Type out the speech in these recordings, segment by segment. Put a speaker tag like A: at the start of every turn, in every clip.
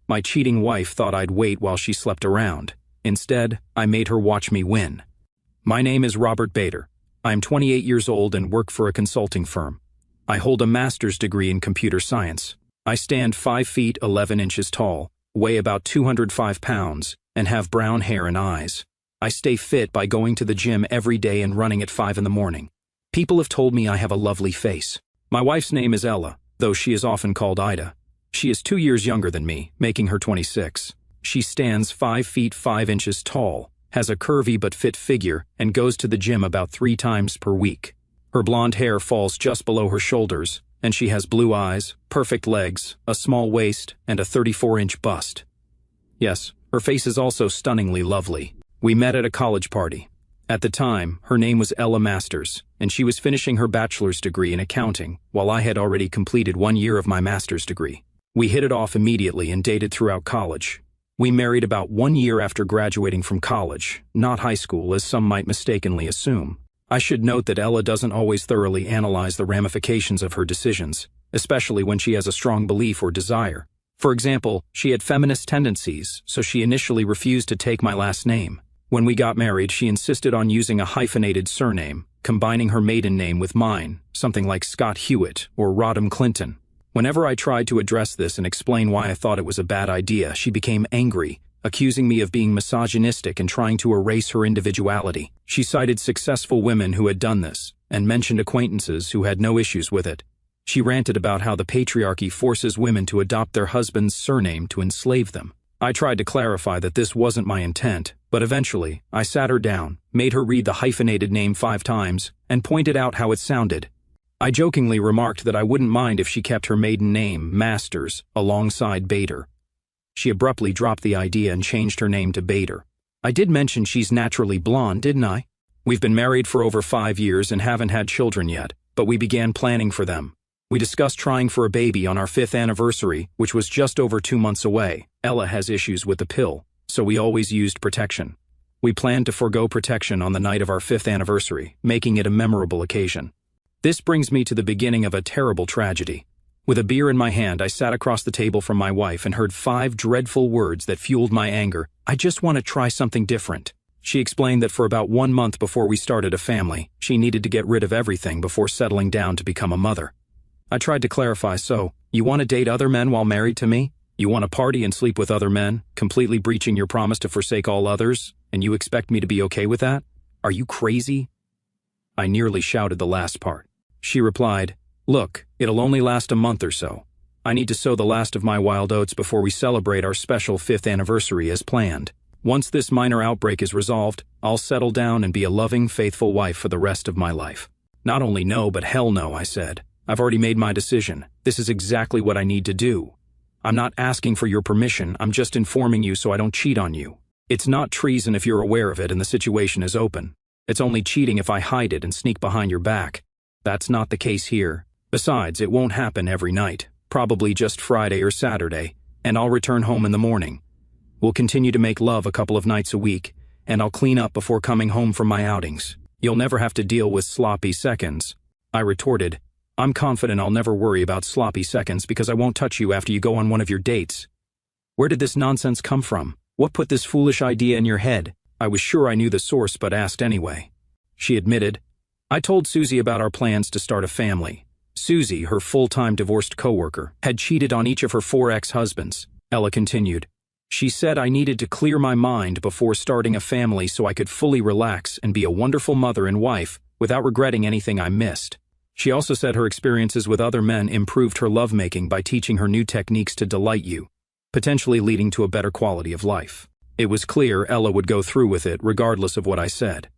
A: My cheating wife thought I'd wait while she slept around. Instead, I made her watch me win. My name is Robert Bader. I'm 28 years old and work for a consulting firm. I hold a master's degree in computer science. I stand 5 feet 11 inches tall, weigh about 205 pounds, and have brown hair and eyes. I stay fit by going to the gym every day and running at 5 in the morning. People have told me I have a lovely face. My wife's name is Ella, though she is often called Ida. She is 2 years younger than me, making her 26. She stands 5 feet 5 inches tall, has a curvy but fit figure, and goes to the gym about 3 times per week. Her blonde hair falls just below her shoulders, and she has blue eyes, perfect legs, a small waist, and a 34-inch bust. Yes, her face is also stunningly lovely. We met at a college party. At the time, her name was Ella Masters, and she was finishing her bachelor's degree in accounting, while I had already completed 1 year of my master's degree. We hit it off immediately and dated throughout college. We married about 1 year after graduating from college, not high school as some might mistakenly assume. I should note that Ella doesn't always thoroughly analyze the ramifications of her decisions, especially when she has a strong belief or desire. For example, she had feminist tendencies, so she initially refused to take my last name. When we got married, she insisted on using a hyphenated surname, combining her maiden name with mine, something like Scott Hewitt or Rodham Clinton. Whenever I tried to address this and explain why I thought it was a bad idea, she became angry, accusing me of being misogynistic and trying to erase her individuality. She cited successful women who had done this, and mentioned acquaintances who had no issues with it. She ranted about how the patriarchy forces women to adopt their husband's surname to enslave them. I tried to clarify that this wasn't my intent, but eventually, I sat her down, made her read the hyphenated name 5 times, and pointed out how it sounded. I jokingly remarked that I wouldn't mind if she kept her maiden name, Masters, alongside Bader. She abruptly dropped the idea and changed her name to Bader. I did mention she's naturally blonde, didn't I? We've been married for over 5 years and haven't had children yet, but we began planning for them. We discussed trying for a baby on our 5th anniversary, which was just over 2 months away. Ella has issues with the pill, so we always used protection. We planned to forego protection on the night of our 5th anniversary, making it a memorable occasion. This brings me to the beginning of a terrible tragedy. With a beer in my hand, I sat across the table from my wife and heard 5 dreadful words that fueled my anger. I just want to try something different. She explained that for about 1 month before we started a family, she needed to get rid of everything before settling down to become a mother. I tried to clarify, so, you want to date other men while married to me? You want to party and sleep with other men, completely breaching your promise to forsake all others, and you expect me to be okay with that? Are you crazy? I nearly shouted the last part. She replied, Look, it'll only last a month or so. I need to sow the last of my wild oats before we celebrate our special 5th anniversary as planned. Once this minor outbreak is resolved, I'll settle down and be a loving, faithful wife for the rest of my life. Not only no, but hell no, I said. I've already made my decision. This is exactly what I need to do. I'm not asking for your permission, I'm just informing you so I don't cheat on you. It's not treason if you're aware of it and the situation is open. It's only cheating if I hide it and sneak behind your back. That's not the case here. Besides, it won't happen every night, probably just Friday or Saturday, and I'll return home in the morning. We'll continue to make love a couple of nights a week, and I'll clean up before coming home from my outings. You'll never have to deal with sloppy seconds. I retorted, I'm confident I'll never worry about sloppy seconds because I won't touch you after you go on one of your dates. Where did this nonsense come from? What put this foolish idea in your head? I was sure I knew the source but asked anyway. She admitted, I told Susie about our plans to start a family. Susie, her full-time divorced coworker, had cheated on each of her 4 ex-husbands. Ella continued, She said I needed to clear my mind before starting a family so I could fully relax and be a wonderful mother and wife without regretting anything I missed. She also said her experiences with other men improved her lovemaking by teaching her new techniques to delight you, potentially leading to a better quality of life. It was clear Ella would go through with it regardless of what I said.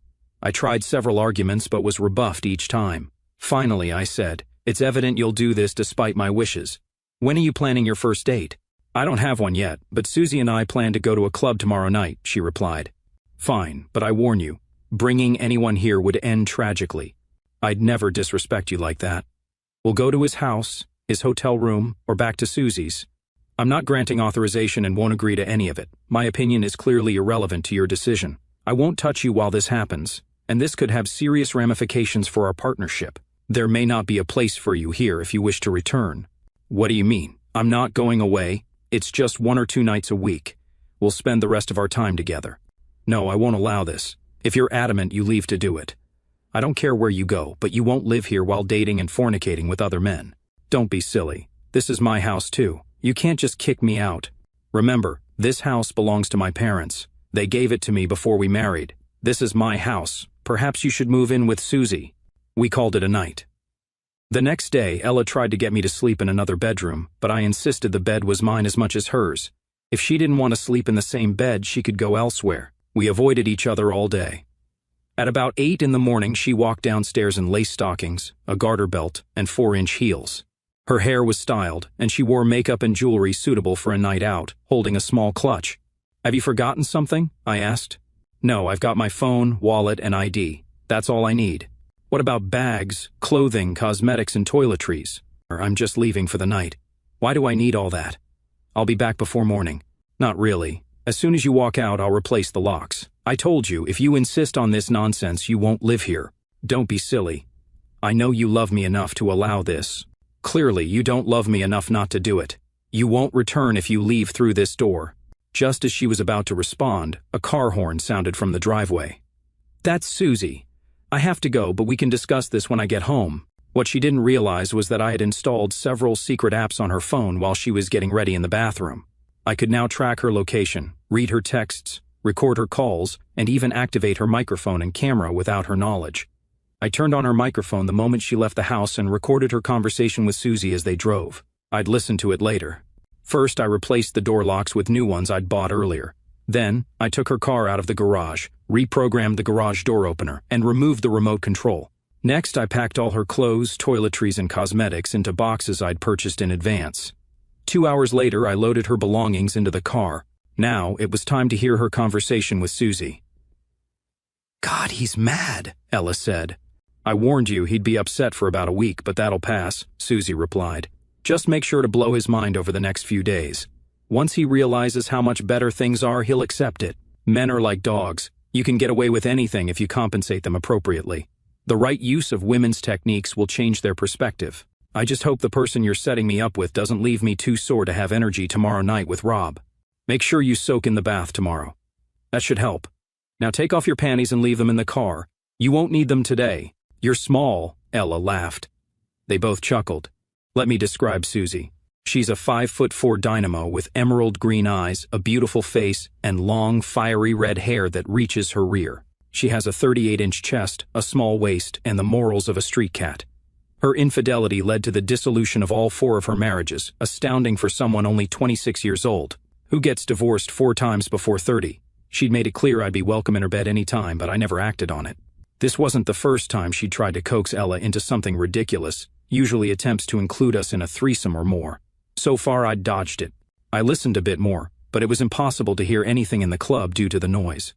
A: I tried several arguments but was rebuffed each time. Finally, I said, It's evident you'll do this despite my wishes. When are you planning your first date? I don't have one yet, but Susie and I plan to go to a club tomorrow night, she replied. Fine, but I warn you, bringing anyone here would end tragically. I'd never disrespect you like that. We'll go to his house, his hotel room, or back to Susie's. I'm not granting authorization and won't agree to any of it. My opinion is clearly irrelevant to your decision. I won't touch you while this happens, and this could have serious ramifications for our partnership. There may not be a place for you here if you wish to return. What do you mean? I'm not going away. It's just 1 or 2 nights a week. We'll spend the rest of our time together. No, I won't allow this. If you're adamant, you leave to do it. I don't care where you go, but you won't live here while dating and fornicating with other men. Don't be silly. This is my house too. You can't just kick me out. Remember, this house belongs to my parents. They gave it to me before we married. This is my house. Perhaps you should move in with Susie. We called it a night. The next day, Ella tried to get me to sleep in another bedroom, but I insisted the bed was mine as much as hers. If she didn't want to sleep in the same bed, she could go elsewhere. We avoided each other all day. At about 8 in the morning, she walked downstairs in lace stockings, a garter belt, and 4-inch heels. Her hair was styled, and she wore makeup and jewelry suitable for a night out, holding a small clutch. Have you forgotten something? I asked. No, I've got my phone, wallet, and ID. That's all I need. What about bags, clothing, cosmetics, and toiletries? I'm just leaving for the night. Why do I need all that? I'll be back before morning. Not really. As soon as you walk out, I'll replace the locks. I told you, if you insist on this nonsense, you won't live here. Don't be silly. I know you love me enough to allow this. Clearly, you don't love me enough not to do it. You won't return if you leave through this door. Just as she was about to respond, a car horn sounded from the driveway. That's Susie. I have to go, but we can discuss this when I get home. What she didn't realize was that I had installed several secret apps on her phone while she was getting ready in the bathroom. I could now track her location, read her texts, record her calls, and even activate her microphone and camera without her knowledge. I turned on her microphone the moment she left the house and recorded her conversation with Susie as they drove. I'd listen to it later. First, I replaced the door locks with new ones I'd bought earlier. Then, I took her car out of the garage, reprogrammed the garage door opener, and removed the remote control. Next, I packed all her clothes, toiletries, and cosmetics into boxes I'd purchased in advance. 2 hours later, I loaded her belongings into the car. Now, it was time to hear her conversation with Susie. God, he's mad, Ella said. I warned you he'd be upset for about a week, but that'll pass, Susie replied. Just make sure to blow his mind over the next few days. Once he realizes how much better things are, he'll accept it. Men are like dogs. You can get away with anything if you compensate them appropriately. The right use of women's techniques will change their perspective. I just hope the person you're setting me up with doesn't leave me too sore to have energy tomorrow night with Rob. Make sure you soak in the bath tomorrow. That should help. Now take off your panties and leave them in the car. You won't need them today. You're small, Ella laughed. They both chuckled. Let me describe Susie. She's a 5'4" dynamo with emerald green eyes, a beautiful face, and long, fiery red hair that reaches her rear. She has a 38-inch chest, a small waist, and the morals of a street cat. Her infidelity led to the dissolution of all 4 of her marriages, astounding for someone only 26 years old. Who gets divorced 4 times before 30? She'd made it clear I'd be welcome in her bed any time, but I never acted on it. This wasn't the first time she'd tried to coax Ella into something ridiculous, usually attempts to include us in a threesome or more. So far, I'd dodged it. I listened a bit more, but it was impossible to hear anything in the club due to the noise.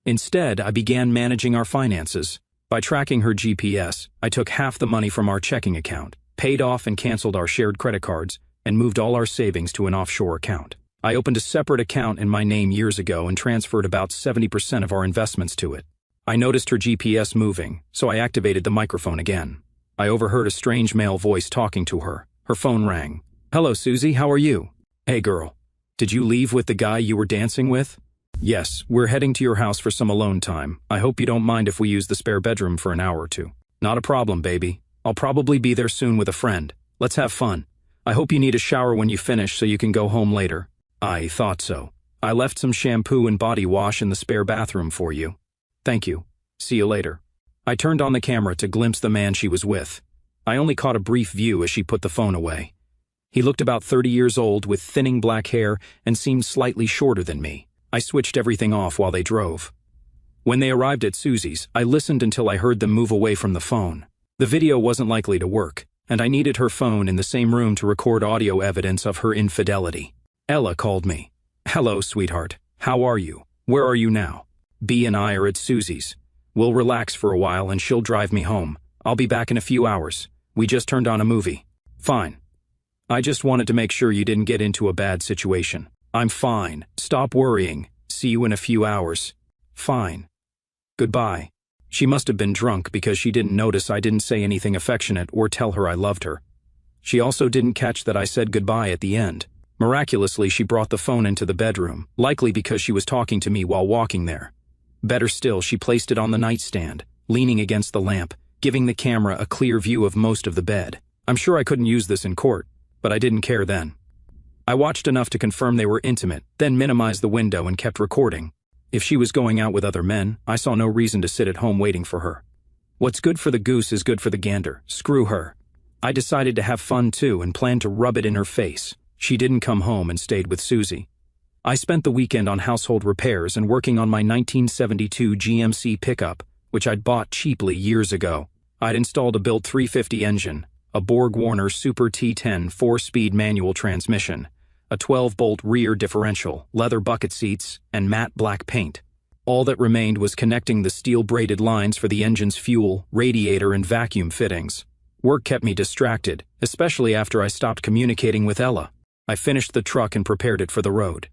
A: Instead, I began managing our finances. By tracking her GPS, I took half the money from our checking account, paid off and canceled our shared credit cards, and moved all our savings to an offshore account. I opened a separate account in my name years ago and transferred about 70% of our investments to it. I noticed her GPS moving, so I activated the microphone again. I overheard a strange male voice talking to her. Her phone rang. Hello, Susie, how are you? Hey, girl. Did you leave with the guy you were dancing with? Yes, we're heading to your house for some alone time. I hope you don't mind if we use the spare bedroom for an hour or two. Not a problem, baby. I'll probably be there soon with a friend. Let's have fun. I hope you need a shower when you finish so you can go home later. I thought so. I left some shampoo and body wash in the spare bathroom for you. Thank you. See you later. I turned on the camera to glimpse the man she was with. I only caught a brief view as she put the phone away. He looked about 30 years old with thinning black hair and seemed slightly shorter than me. I switched everything off while they drove. When they arrived at Susie's, I listened until I heard them move away from the phone. The video wasn't likely to work, and I needed her phone in the same room to record audio evidence of her infidelity. Ella called me. Hello, sweetheart. How are you? Where are you now? B and I are at Susie's. We'll relax for a while and she'll drive me home. I'll be back in a few hours. We just turned on a movie. Fine. I just wanted to make sure you didn't get into a bad situation. I'm fine. Stop worrying. See you in a few hours. Fine. Goodbye. She must have been drunk because she didn't notice I didn't say anything affectionate or tell her I loved her. She also didn't catch that I said goodbye at the end. Miraculously, she brought the phone into the bedroom, likely because she was talking to me while walking there. Better still, she placed it on the nightstand, leaning against the lamp, giving the camera a clear view of most of the bed. I'm sure I couldn't use this in court, but I didn't care then. I watched enough to confirm they were intimate, then minimized the window and kept recording. If she was going out with other men, I saw no reason to sit at home waiting for her. What's good for the goose is good for the gander. Screw her. I decided to have fun too and planned to rub it in her face. She didn't come home and stayed with Susie. I spent the weekend on household repairs and working on my 1972 GMC pickup, which I'd bought cheaply years ago. I'd installed a built 350 engine, a Borg-Warner Super T10 4-speed manual transmission, a 12-bolt rear differential, leather bucket seats, and matte black paint. All that remained was connecting the steel-braided lines for the engine's fuel, radiator, and vacuum fittings. Work kept me distracted, especially after I stopped communicating with Ella. I finished the truck and prepared it for the road.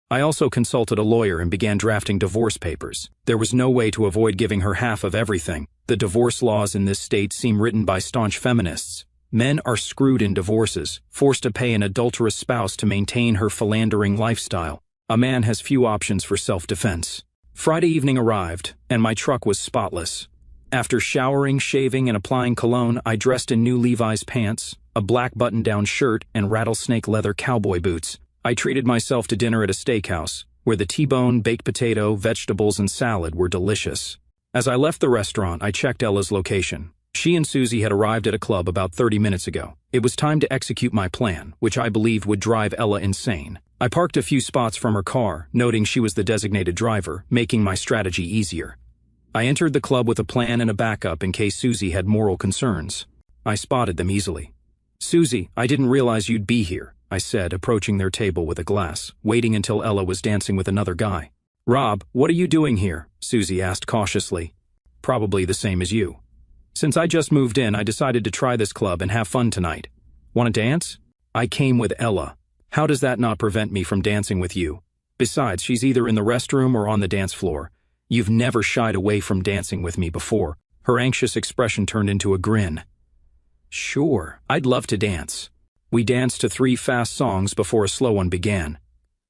A: I also consulted a lawyer and began drafting divorce papers. There was no way to avoid giving her half of everything. The divorce laws in this state seem written by staunch feminists. Men are screwed in divorces, forced to pay an adulterous spouse to maintain her philandering lifestyle. A man has few options for self-defense. Friday evening arrived, and my truck was spotless. After showering, shaving, and applying cologne, I dressed in new Levi's pants, a black button-down shirt, and rattlesnake leather cowboy boots. I treated myself to dinner at a steakhouse, where the T-bone, baked potato, vegetables, and salad were delicious. As I left the restaurant, I checked Ella's location. She and Susie had arrived at a club about 30 minutes ago. It was time to execute my plan, which I believed would drive Ella insane. I parked a few spots from her car, noting she was the designated driver, making my strategy easier. I entered the club with a plan and a backup in case Susie had moral concerns. I spotted them easily. "Susie, I didn't realize you'd be here," I said, approaching their table with a glass, waiting until Ella was dancing with another guy. "Rob, what are you doing here?" Susie asked cautiously. "Probably the same as you. Since I just moved in, I decided to try this club and have fun tonight. Want to dance?" "I came with Ella. How does that not prevent me from dancing with you? Besides, she's either in the restroom or on the dance floor. You've never shied away from dancing with me before." Her anxious expression turned into a grin. "Sure, I'd love to dance." We danced to 3 fast songs before a slow one began.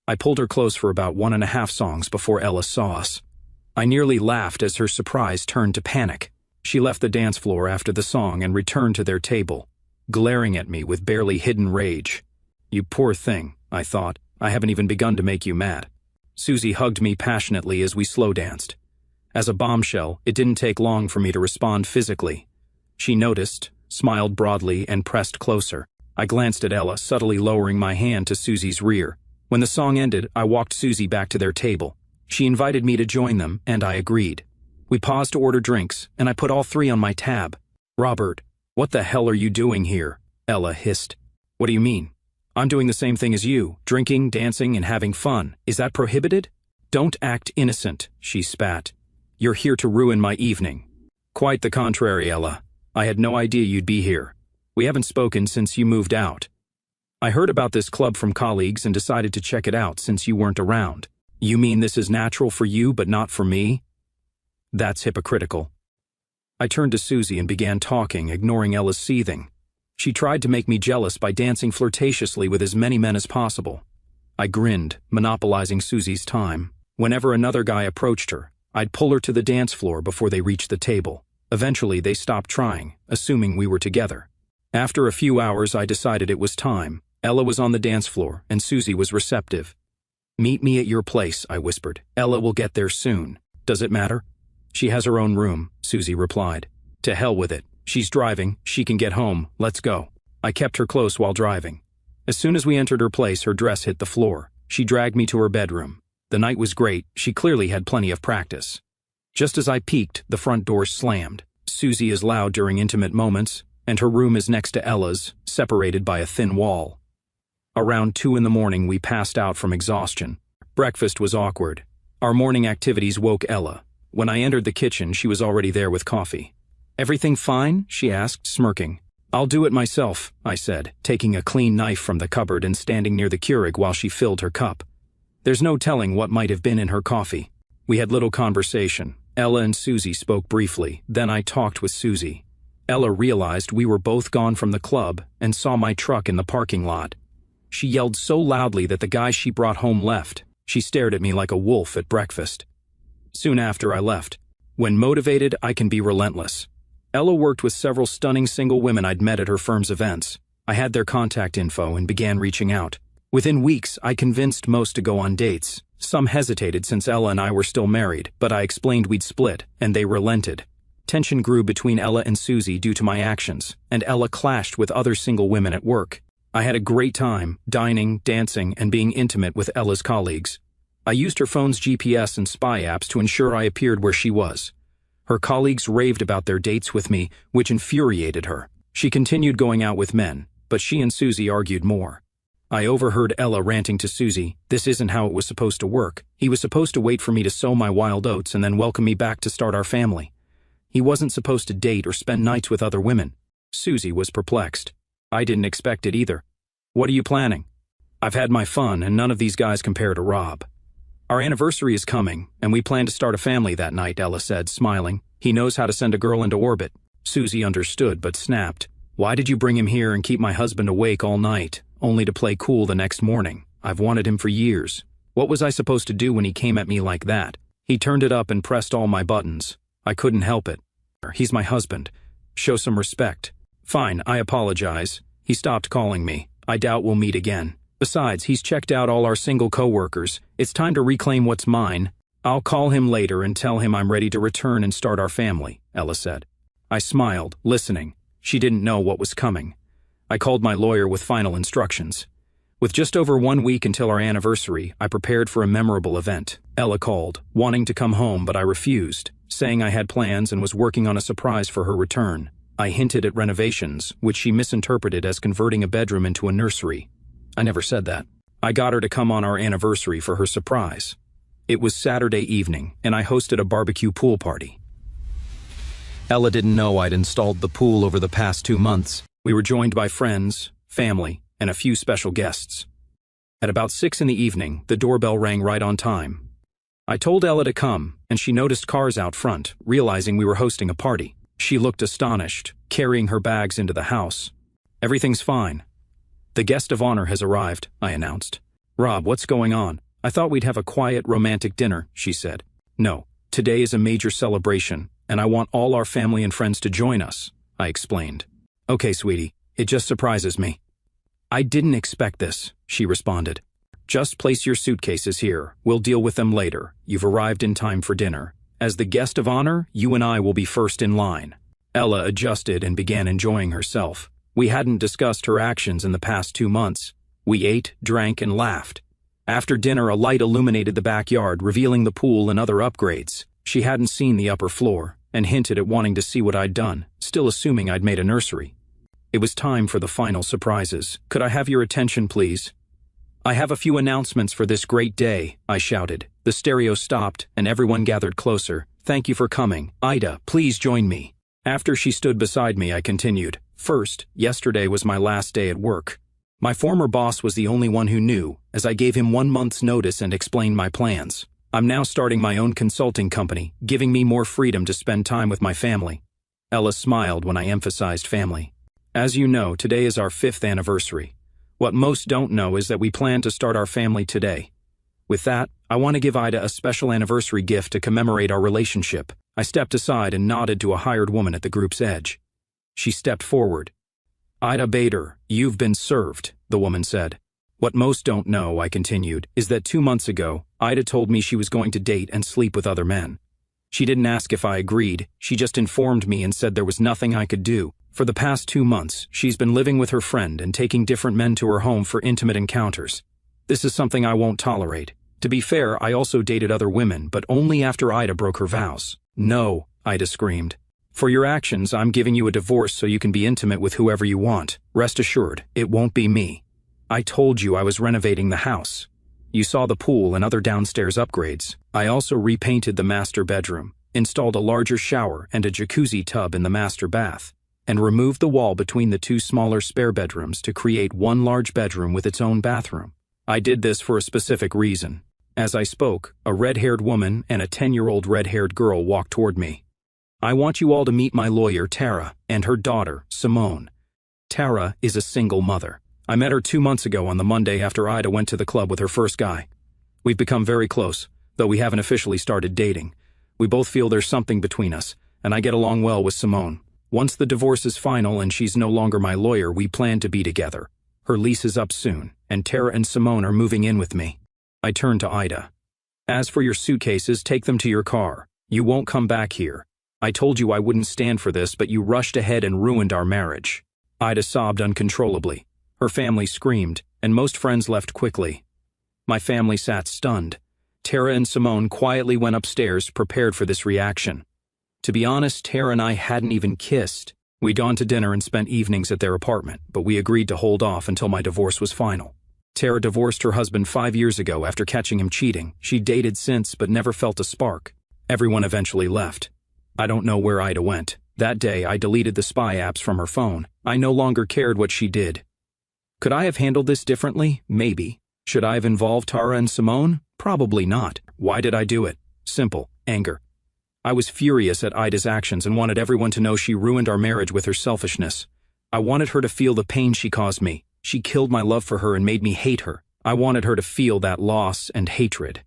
A: I pulled her close for about 1.5 songs before Ella saw us. I nearly laughed as her surprise turned to panic. She left the dance floor after the song and returned to their table, glaring at me with barely hidden rage. "You poor thing," I thought. "I haven't even begun to make you mad." Susie hugged me passionately as we slow danced. As a bombshell, it didn't take long for me to respond physically. She noticed, smiled broadly, and pressed closer. I glanced at Ella, subtly lowering my hand to Susie's rear. When the song ended, I walked Susie back to their table. She invited me to join them, and I agreed. We paused to order drinks, and I put all 3 on my tab. "Robert, what the hell are you doing here?" Ella hissed. "What do you mean? I'm doing the same thing as you, drinking, dancing, and having fun. Is that prohibited?" "Don't act innocent," she spat. "You're here to ruin my evening." "Quite the contrary, Ella. I had no idea you'd be here. We haven't spoken since you moved out. I heard about this club from colleagues and decided to check it out since you weren't around. You mean this is natural for you but not for me? That's hypocritical." I turned to Susie and began talking, ignoring Ella's seething. She tried to make me jealous by dancing flirtatiously with as many men as possible. I grinned, monopolizing Susie's time. Whenever another guy approached her, I'd pull her to the dance floor before they reached the table. Eventually, they stopped trying, assuming we were together. After a few hours, I decided it was time. Ella was on the dance floor, and Susie was receptive. "Meet me at your place," I whispered. "Ella will get there soon. Does it matter?" "She has her own room," Susie replied. "To hell with it. She's driving. She can get home. Let's go." I kept her close while driving. As soon as we entered her place, her dress hit the floor. She dragged me to her bedroom. The night was great. She clearly had plenty of practice. Just as I peeked, the front door slammed. Susie is loud during intimate moments, and her room is next to Ella's, separated by a thin wall. Around 2 in the morning, we passed out from exhaustion. Breakfast was awkward. Our morning activities woke Ella. When I entered the kitchen, she was already there with coffee. "Everything fine?" she asked, smirking. "I'll do it myself," I said, taking a clean knife from the cupboard and standing near the Keurig while she filled her cup. There's no telling what might have been in her coffee. We had little conversation. Ella and Susie spoke briefly, then I talked with Susie. Ella realized we were both gone from the club and saw my truck in the parking lot. She yelled so loudly that the guy she brought home left. She stared at me like a wolf at breakfast. Soon after, I left. When motivated, I can be relentless. Ella worked with several stunning single women I'd met at her firm's events. I had their contact info and began reaching out. Within weeks, I convinced most to go on dates. Some hesitated since Ella and I were still married, but I explained we'd split, and they relented. Tension grew between Ella and Susie due to my actions, and Ella clashed with other single women at work. I had a great time, dining, dancing, and being intimate with Ella's colleagues. I used her phone's GPS and spy apps to ensure I appeared where she was. Her colleagues raved about their dates with me, which infuriated her. She continued going out with men, but she and Susie argued more. I overheard Ella ranting to Susie, "This isn't how it was supposed to work. He was supposed to wait for me to sow my wild oats and then welcome me back to start our family. He wasn't supposed to date or spend nights with other women." Susie was perplexed. I didn't expect it either. "What are you planning?" "I've had my fun, and none of these guys compare to Rob." "Our anniversary is coming, and we plan to start a family that night," Ella said, smiling. "He knows how to send a girl into orbit." Susie understood, but snapped. "Why did you bring him here and keep my husband awake all night, only to play cool the next morning? I've wanted him for years. What was I supposed to do when he came at me like that? He turned it up and pressed all my buttons. I couldn't help it. He's my husband. Show some respect." "Fine, I apologize. He stopped calling me. I doubt we'll meet again. Besides, he's checked out all our single co-workers. It's time to reclaim what's mine. I'll call him later and tell him I'm ready to return and start our family," Ella said. I smiled, listening. She didn't know what was coming. I called my lawyer with final instructions. With just over 1 week until our anniversary, I prepared for a memorable event. Ella called, wanting to come home, but I refused, saying I had plans and was working on a surprise for her return. I hinted at renovations, which she misinterpreted as converting a bedroom into a nursery. I never said that. I got her to come on our anniversary for her surprise. It was Saturday evening, and I hosted a barbecue pool party. Ella didn't know I'd installed the pool over the past 2 months. We were joined by friends, family, and a few special guests. At about 6 in the evening, the doorbell rang right on time. I told Ella to come, and she noticed cars out front, realizing we were hosting a party. She looked astonished, carrying her bags into the house. "Everything's fine." "The guest of honor has arrived," I announced. "Rob, what's going on?" "I thought we'd have a quiet, romantic dinner," she said. "No, today is a major celebration, and I want all our family and friends to join us," I explained. "Okay, sweetie, it just surprises me." "I didn't expect this," she responded. "Just place your suitcases here. We'll deal with them later. You've arrived in time for dinner. As the guest of honor, you and I will be first in line." Ella adjusted and began enjoying herself. We hadn't discussed her actions in the past 2 months. We ate, drank, and laughed. After dinner, a light illuminated the backyard, revealing the pool and other upgrades. She hadn't seen the upper floor, and hinted at wanting to see what I'd done, still assuming I'd made a nursery. It was time for the final surprises. "Could I have your attention, please?" "I have a few announcements for this great day," I shouted. The stereo stopped, and everyone gathered closer. "Thank you for coming. Ida, please join me." After she stood beside me, I continued. "First, yesterday was my last day at work. My former boss was the only one who knew, as I gave him 1 month's notice and explained my plans. I'm now starting my own consulting company, giving me more freedom to spend time with my family." Ella smiled when I emphasized family. "As you know, today is our 5th anniversary. What most don't know is that we plan to start our family today. With that, I want to give Ida a special anniversary gift to commemorate our relationship." I stepped aside and nodded to a hired woman at the group's edge. She stepped forward. "Ida Bader, you've been served," the woman said. "What most don't know," I continued, "is that 2 months ago, Ida told me she was going to date and sleep with other men. She didn't ask if I agreed, she just informed me and said there was nothing I could do. For the past 2 months, she's been living with her friend and taking different men to her home for intimate encounters. This is something I won't tolerate. To be fair, I also dated other women, but only after Ida broke her vows." "No," Ida screamed. "For your actions, I'm giving you a divorce so you can be intimate with whoever you want. Rest assured, it won't be me. I told you I was renovating the house. You saw the pool and other downstairs upgrades. I also repainted the master bedroom, installed a larger shower and a jacuzzi tub in the master bath, and removed the wall between the 2 smaller spare bedrooms to create 1 large bedroom with its own bathroom. I did this for a specific reason." As I spoke, a red-haired woman and a 10-year-old red-haired girl walked toward me. "I want you all to meet my lawyer, Tara, and her daughter, Simone. Tara is a single mother. I met her 2 months ago on the Monday after Ida went to the club with her first guy. We've become very close, though we haven't officially started dating. We both feel there's something between us, and I get along well with Simone. Once the divorce is final and she's no longer my lawyer, we plan to be together. Her lease is up soon, and Tara and Simone are moving in with me. I turn to Ida. As for your suitcases, take them to your car. You won't come back here. I told you I wouldn't stand for this, but you rushed ahead and ruined our marriage. Ida sobbed uncontrollably. Her family screamed, and most friends left quickly. My family sat stunned. Tara and Simone quietly went upstairs, prepared for this reaction. To be honest, Tara and I hadn't even kissed. We'd gone to dinner and spent evenings at their apartment, but we agreed to hold off until my divorce was final. Tara divorced her husband 5 years ago after catching him cheating. She'd dated since, but never felt a spark. Everyone eventually left. I don't know where Ida went. That day, I deleted the spy apps from her phone. I no longer cared what she did. Could I have handled this differently? Maybe. Should I have involved Tara and Simone? Probably not. Why did I do it? Simple. Anger. I was furious at Ida's actions and wanted everyone to know she ruined our marriage with her selfishness. I wanted her to feel the pain she caused me. She killed my love for her and made me hate her. I wanted her to feel that loss and hatred.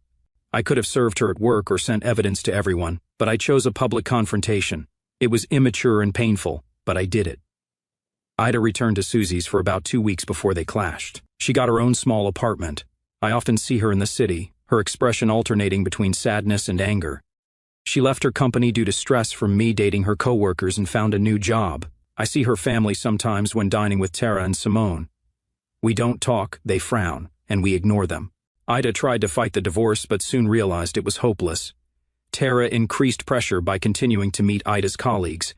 A: I could have served her at work or sent evidence to everyone, but I chose a public confrontation. It was immature and painful, but I did it. Ida returned to Susie's for about 2 weeks before they clashed. She got her own small apartment. I often see her in the city, her expression alternating between sadness and anger. She left her company due to stress from me dating her coworkers and found a new job. I see her family sometimes when dining with Tara and Simone. We don't talk, they frown, and we ignore them. Ida tried to fight the divorce but soon realized it was hopeless. Tara increased pressure by continuing to meet Ida's colleagues.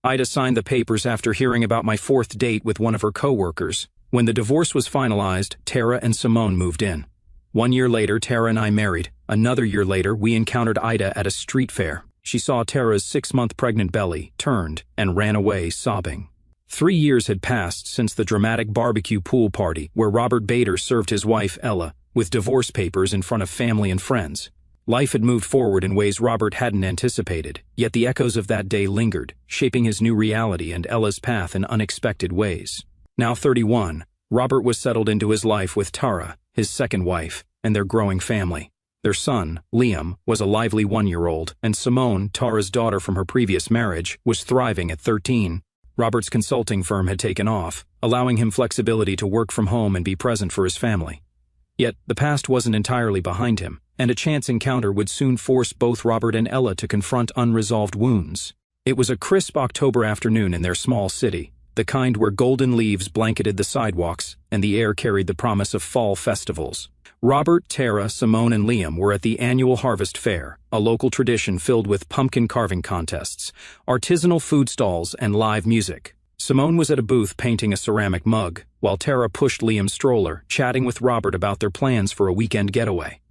A: Ida signed the papers after hearing about my 4th date with one of her coworkers. When the divorce was finalized, Tara and Simone moved in. 1 year later, Tara and I married. Another year later, we encountered Ida at a street fair. She saw Tara's 6-month pregnant belly, turned, and ran away, sobbing. 3 years had passed since the dramatic barbecue pool party where Robert Bader served his wife, Ella, with divorce papers in front of family and friends. Life had moved forward in ways Robert hadn't anticipated, yet the echoes of that day lingered, shaping his new reality and Ella's path in unexpected ways. Now 31, Robert was settled into his life with Tara, his second wife, and their growing family. Their son, Liam, was a lively 1-year-old, and Simone, Tara's daughter from her previous marriage, was thriving at 13. Robert's consulting firm had taken off, allowing him flexibility to work from home and be present for his family. Yet, the past wasn't entirely behind him, and a chance encounter would soon force both Robert and Ella to confront unresolved wounds. It was a crisp October afternoon in their small city, the kind where golden leaves blanketed the sidewalks and the air carried the promise of fall festivals. Robert, Tara, Simone, and Liam were at the annual Harvest Fair, a local tradition filled with pumpkin carving contests, artisanal food stalls, and live music. Simone was at a booth painting a ceramic mug, while Tara pushed Liam's stroller, chatting with Robert about their plans for a weekend getaway.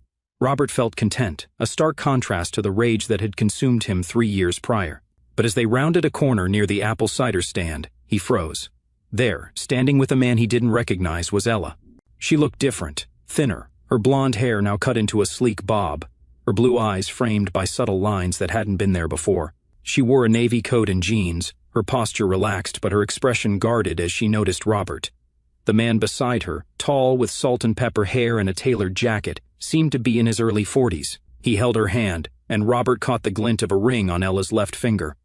A: Robert felt content, a stark contrast to the rage that had consumed him 3 years prior. But as they rounded a corner near the apple cider stand, he froze. There, standing with a man he didn't recognize, was Ella. She looked different, thinner, her blonde hair now cut into a sleek bob, her blue eyes framed by subtle lines that hadn't been there before. She wore a navy coat and jeans, her posture relaxed but her expression guarded as she noticed Robert. The man beside her, tall with salt and pepper hair and a tailored jacket, seemed to be in his early 40s. He held her hand, and Robert caught the glint of a ring on Ella's left finger.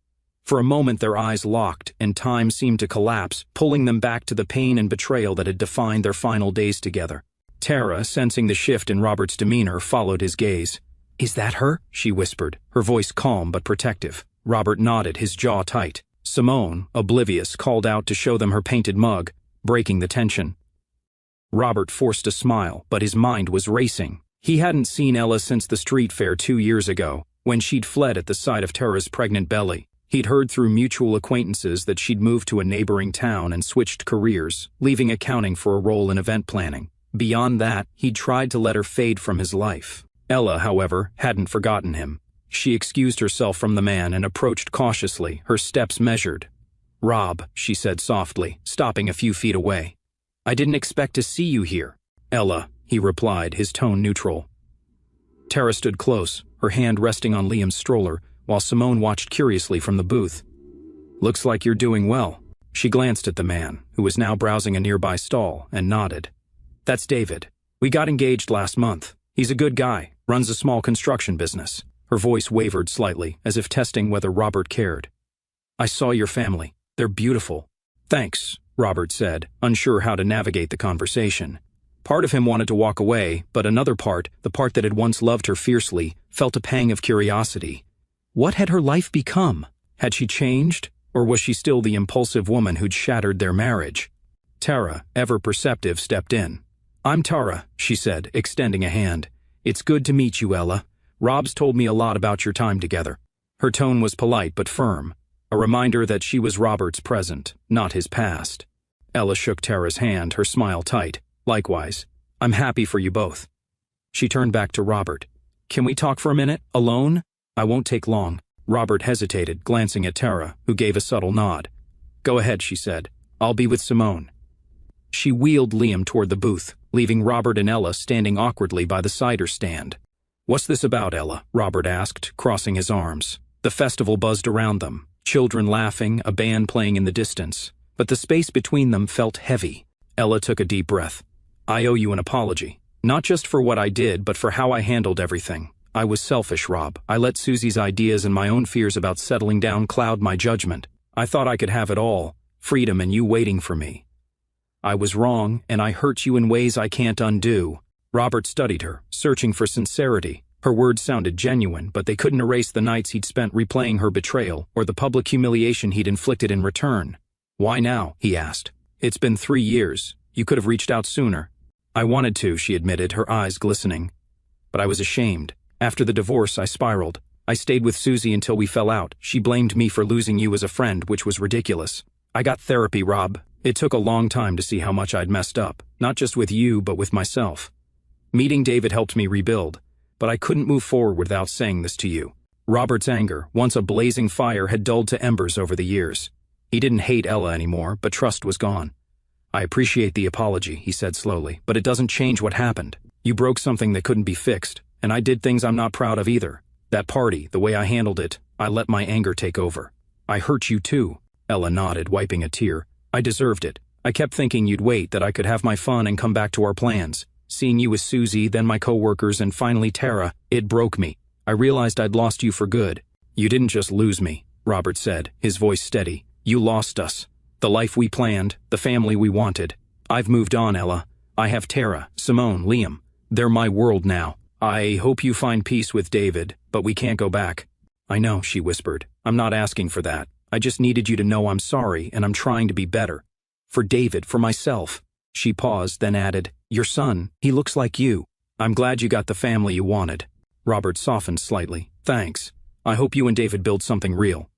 A: For a moment their eyes locked, and time seemed to collapse, pulling them back to the pain and betrayal that had defined their final days together. Tara, sensing the shift in Robert's demeanor, followed his gaze. "Is that her?" she whispered, her voice calm but protective. Robert nodded, his jaw tight. Simone, oblivious, called out to show them her painted mug, breaking the tension. Robert forced a smile, but his mind was racing. He hadn't seen Ella since the street fair 2 years ago, when she'd fled at the sight of Tara's pregnant belly. He'd heard through mutual acquaintances that she'd moved to a neighboring town and switched careers, leaving accounting for a role in event planning. Beyond that, he'd tried to let her fade from his life. Ella, however, hadn't forgotten him. She excused herself from the man and approached cautiously, her steps measured. "Rob," she said softly, stopping a few feet away. "I didn't expect to see you here." "Ella," he replied, his tone neutral. Tara stood close, her hand resting on Liam's stroller, while Simone watched curiously from the booth. "Looks like you're doing well." She glanced at the man, who was now browsing a nearby stall, and nodded. "That's David. We got engaged last month. He's a good guy, runs a small construction business." Her voice wavered slightly, as if testing whether Robert cared. "I saw your family. They're beautiful." "Thanks," Robert said, unsure how to navigate the conversation. Part of him wanted to walk away, but another part, the part that had once loved her fiercely, felt a pang of curiosity. What had her life become? Had she changed, or was she still the impulsive woman who'd shattered their marriage? Tara, ever perceptive, stepped in. "I'm Tara," she said, extending a hand. "It's good to meet you, Ella. Rob's told me a lot about your time together." Her tone was polite but firm, a reminder that she was Robert's present, not his past. Ella shook Tara's hand, her smile tight. "Likewise. I'm happy for you both." She turned back to Robert. "Can we talk for a minute, alone? I won't take long." Robert hesitated, glancing at Tara, who gave a subtle nod. "Go ahead," she said. "I'll be with Simone." She wheeled Liam toward the booth, leaving Robert and Ella standing awkwardly by the cider stand. "What's this about, Ella?" Robert asked, crossing his arms. The festival buzzed around them, children laughing, a band playing in the distance. But the space between them felt heavy. Ella took a deep breath. "I owe you an apology. Not just for what I did, but for how I handled everything. I was selfish, Rob. I let Susie's ideas and my own fears about settling down cloud my judgment. I thought I could have it all, freedom and you waiting for me. I was wrong, and I hurt you in ways I can't undo." Robert studied her, searching for sincerity. Her words sounded genuine, but they couldn't erase the nights he'd spent replaying her betrayal or the public humiliation he'd inflicted in return. "Why now?" he asked. "It's been 3 years. You could have reached out sooner." "I wanted to," she admitted, her eyes glistening. "But I was ashamed. After the divorce, I spiraled. I stayed with Susie until we fell out. She blamed me for losing you as a friend, which was ridiculous. I got therapy, Rob. It took a long time to see how much I'd messed up, not just with you, but with myself. Meeting David helped me rebuild, but I couldn't move forward without saying this to you." Robert's anger, once a blazing fire, had dulled to embers over the years. He didn't hate Ella anymore, but trust was gone. "I appreciate the apology," he said slowly, "but it doesn't change what happened. You broke something that couldn't be fixed, and I did things I'm not proud of either. That party, the way I handled it, I let my anger take over. I hurt you too." Ella nodded, wiping a tear. "I deserved it. I kept thinking you'd wait, that I could have my fun and come back to our plans. Seeing you with Susie, then my co-workers, and finally Tara, it broke me. I realized I'd lost you for good." "You didn't just lose me," Robert said, his voice steady. "You lost us. The life we planned, the family we wanted. I've moved on, Ella. I have Tara, Simone, Liam. They're my world now. I hope you find peace with David, but we can't go back." "I know," she whispered. "I'm not asking for that. I just needed you to know I'm sorry, and I'm trying to be better. For David, for myself." She paused, then added, "Your son, he looks like you. I'm glad you got the family you wanted." Robert softened slightly. "Thanks. I hope you and David build something real."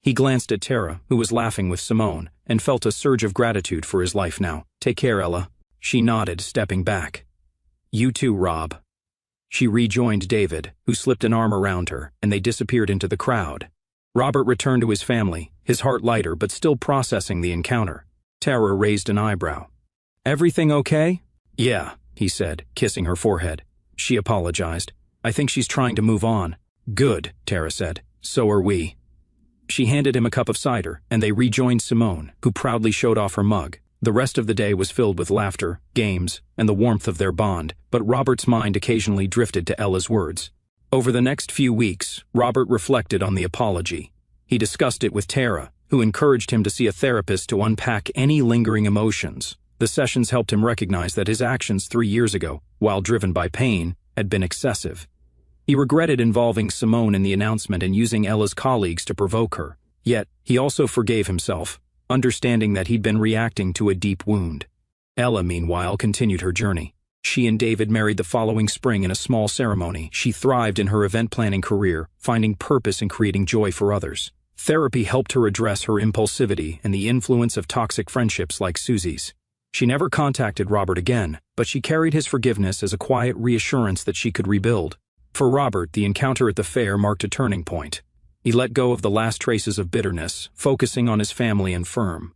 A: He glanced at Tara, who was laughing with Simone, and felt a surge of gratitude for his life now. "Take care, Ella." She nodded, stepping back. "You too, Rob." She rejoined David, who slipped an arm around her, and they disappeared into the crowd. Robert returned to his family, his heart lighter but still processing the encounter. Tara raised an eyebrow. "Everything okay?" "Yeah," he said, kissing her forehead. She apologized. "I think she's trying to move on." "Good," Tara said. "So are we." She handed him a cup of cider, and they rejoined Simone, who proudly showed off her mug. The rest of the day was filled with laughter, games, and the warmth of their bond, but Robert's mind occasionally drifted to Ella's words. Over the next few weeks, Robert reflected on the apology. He discussed it with Tara, who encouraged him to see a therapist to unpack any lingering emotions. The sessions helped him recognize that his actions 3 years ago, while driven by pain, had been excessive. He regretted involving Simone in the announcement and using Ella's colleagues to provoke her. Yet, he also forgave himself, understanding that he'd been reacting to a deep wound. Ella, meanwhile, continued her journey. She and David married the following spring in a small ceremony. She thrived in her event planning career, finding purpose in creating joy for others. Therapy helped her address her impulsivity and the influence of toxic friendships like Susie's. She never contacted Robert again, but she carried his forgiveness as a quiet reassurance that she could rebuild. For Robert, the encounter at the fair marked a turning point. He let go of the last traces of bitterness, focusing on his family and firm.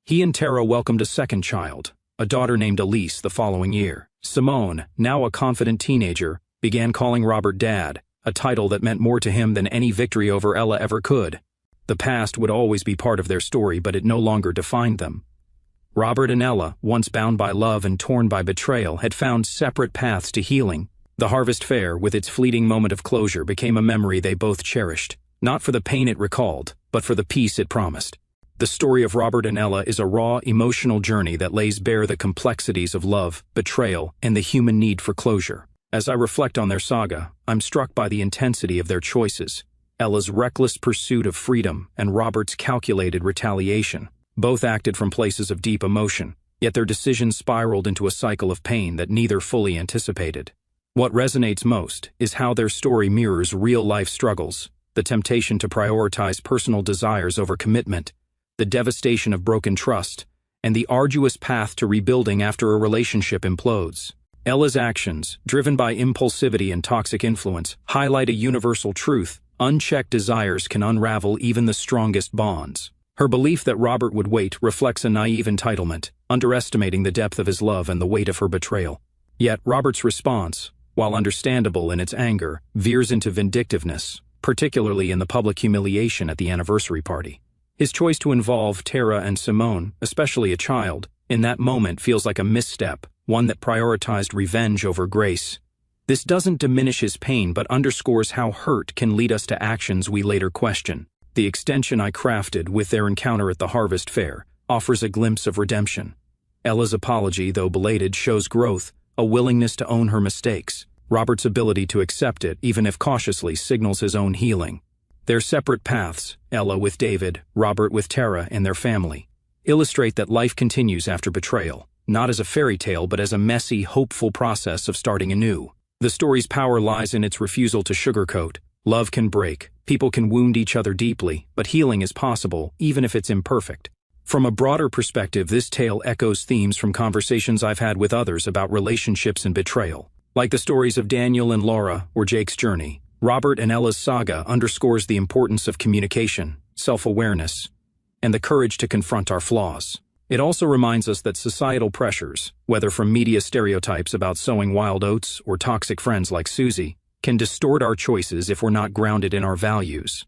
A: He and Tara welcomed a second child, a daughter named Elise, the following year. Simone, now a confident teenager, began calling Robert Dad, a title that meant more to him than any victory over Ella ever could. The past would always be part of their story, but it no longer defined them. Robert and Ella, once bound by love and torn by betrayal, had found separate paths to healing. The harvest fair, with its fleeting moment of closure, became a memory they both cherished, not for the pain it recalled, but for the peace it promised. The story of Robert and Ella is a raw, emotional journey that lays bare the complexities of love, betrayal, and the human need for closure. As I reflect on their saga, I'm struck by the intensity of their choices. Ella's reckless pursuit of freedom and Robert's calculated retaliation. Both acted from places of deep emotion, yet their decisions spiraled into a cycle of pain that neither fully anticipated. What resonates most is how their story mirrors real-life struggles, the temptation to prioritize personal desires over commitment, the devastation of broken trust, and the arduous path to rebuilding after a relationship implodes. Ella's actions, driven by impulsivity and toxic influence, highlight a universal truth: unchecked desires can unravel even the strongest bonds. Her belief that Robert would wait reflects a naive entitlement, underestimating the depth of his love and the weight of her betrayal. Yet Robert's response, while understandable in its anger, veers into vindictiveness, particularly in the public humiliation at the anniversary party. His choice to involve Tara and Simone, especially a child, in that moment feels like a misstep, one that prioritized revenge over grace. This doesn't diminish his pain but underscores how hurt can lead us to actions we later question. The extension I crafted with their encounter at the harvest fair offers a glimpse of redemption. Ella's apology, though belated, shows growth, a willingness to own her mistakes. Robert's ability to accept it, even if cautiously, signals his own healing. Their separate paths, Ella with David, Robert with Tara and their family, illustrate that life continues after betrayal, not as a fairy tale but as a messy, hopeful process of starting anew. The story's power lies in its refusal to sugarcoat. Love can break, people can wound each other deeply, but healing is possible, even if it's imperfect. From a broader perspective, this tale echoes themes from conversations I've had with others about relationships and betrayal. Like the stories of Daniel and Laura or Jake's journey, Robert and Ella's saga underscores the importance of communication, self-awareness, and the courage to confront our flaws. It also reminds us that societal pressures, whether from media stereotypes about sowing wild oats or toxic friends like Susie, can distort our choices if we're not grounded in our values.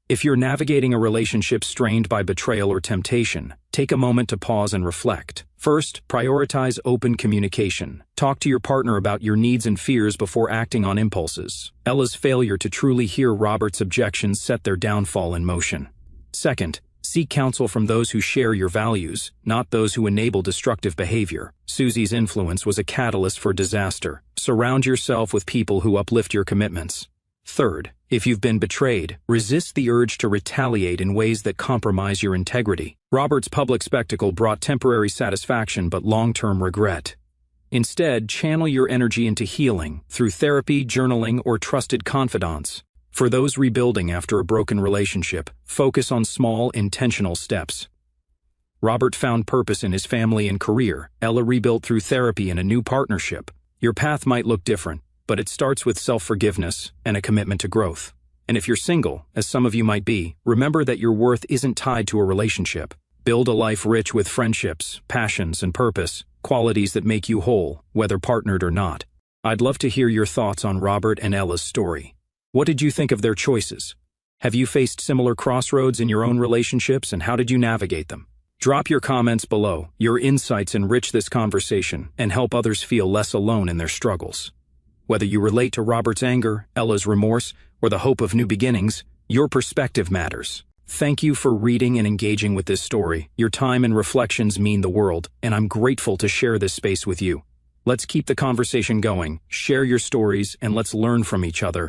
A: If you're navigating a relationship strained by betrayal or temptation, take a moment to pause and reflect. First, prioritize open communication. Talk to your partner about your needs and fears before acting on impulses. Ella's failure to truly hear Robert's objections set their downfall in motion. Second, seek counsel from those who share your values, not those who enable destructive behavior. Susie's influence was a catalyst for disaster. Surround yourself with people who uplift your commitments. Third, if you've been betrayed, resist the urge to retaliate in ways that compromise your integrity. Robert's public spectacle brought temporary satisfaction but long-term regret. Instead, channel your energy into healing through therapy, journaling, or trusted confidants. For those rebuilding after a broken relationship, focus on small, intentional steps. Robert found purpose in his family and career. Ella rebuilt through therapy and a new partnership. Your path might look different, but it starts with self-forgiveness and a commitment to growth. And if you're single, as some of you might be, remember that your worth isn't tied to a relationship. Build a life rich with friendships, passions, and purpose, qualities that make you whole, whether partnered or not. I'd love to hear your thoughts on Robert and Ella's story. What did you think of their choices? Have you faced similar crossroads in your own relationships, and how did you navigate them? Drop your comments below. Your insights enrich this conversation and help others feel less alone in their struggles. Whether you relate to Robert's anger, Ella's remorse, or the hope of new beginnings, your perspective matters. Thank you for reading and engaging with this story. Your time and reflections mean the world, and I'm grateful to share this space with you. Let's keep the conversation going, share your stories, and let's learn from each other.